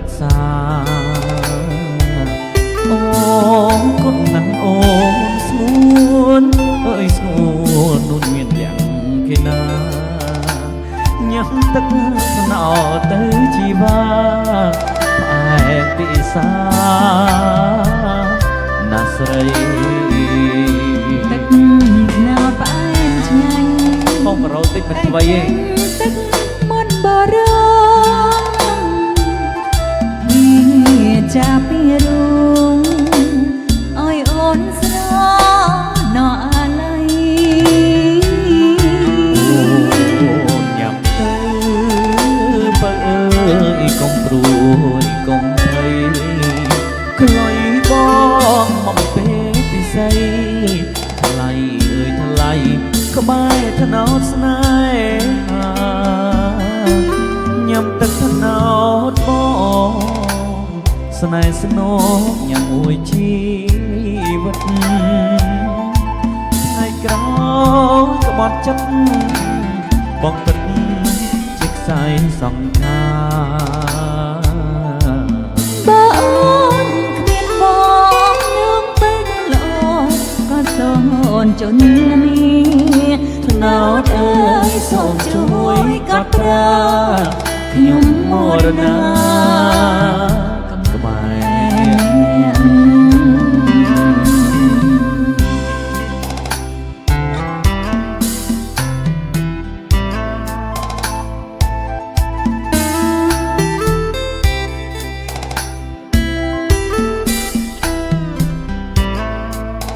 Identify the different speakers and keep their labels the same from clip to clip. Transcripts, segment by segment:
Speaker 1: ក្សាអូកូនណាស់អូនស្ងួនអើយស្ងួននួនមានយ៉ាងគេណាញ៉ាំទឹកស្នោទៅជីវាផ្អែកពិសាណាស្រី
Speaker 2: ទឹកស្នោផ្អែមឆ្ងាញ់
Speaker 1: បងប្រូតិចមិនស្វ័យទេ
Speaker 2: ទឹកមុនបរមវាចាប់ពីរូងអើយអូនស្រណោអាឡ័យ
Speaker 1: ញ៉ាំទៅបើអើយកុំព្រួយកុំភ័យក្លុយបងមកពេលពិសីថ្លៃអើយថ្លៃក្បែរថ្នោតស្នេហាញ៉ាំទឹកថ្នោតបងស្នេហ៍ស្នោញ៉ាំមួយជីវិតថ្ងៃក្រោយក្បត់ចិត្តបងទឹកជាខ្សែសង្ខា
Speaker 2: បើអូនគ្មានបងនឹងពេលល្អក៏សូមអូនជន់នេះ
Speaker 1: ថ្នោតអើយសូមជួយកត់ត្រាខ្ញុំមរណាក្បែរ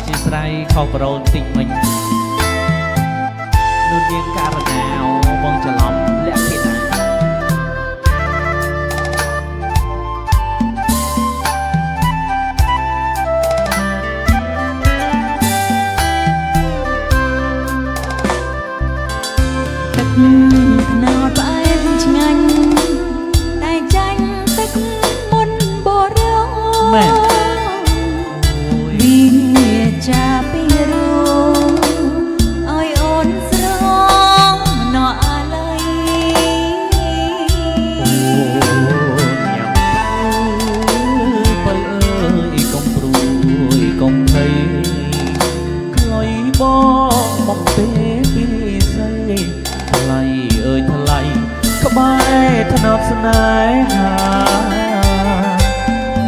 Speaker 1: ជាស្រ័យខុសប្រូលតិចមិញនួននាងករណាវបងច្រឡំលក្ខិណា
Speaker 2: ទឹកថ្នោតផ្អែមឆ្ងាញ់តែចាញ់ទឹកមុនបរម
Speaker 1: មែន
Speaker 2: វាចាប់ពីរូងអើយអូនស្រងណោអាឡ័យ
Speaker 1: អូញ៉ាំទៅបើអើយកុំព្រួយកុំភ័យក្លុយបងមកពេលពីស្អីថ្លៃអើយថ្លៃក្បែរថ្នោតស្នេហា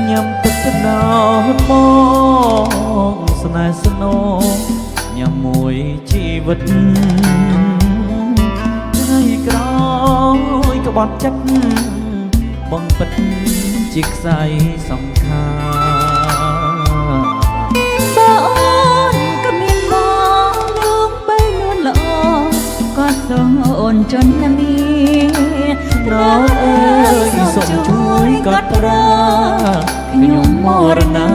Speaker 1: ញ៉ាំទឹកថ្នោតបងស្នេហ៍ស្នោញ៉ាំមួយជីវិតថ្ងៃក្រោយក្បត់ចិត្តបងពិតជាខ្សែសង្ខា
Speaker 2: បើអូនក៏មានបងលោកបីនួនល្អក៏សូមអូនជន់នេះ
Speaker 1: ណោអើយសូមជួយកត់ត្រាខ្ញុំមរណា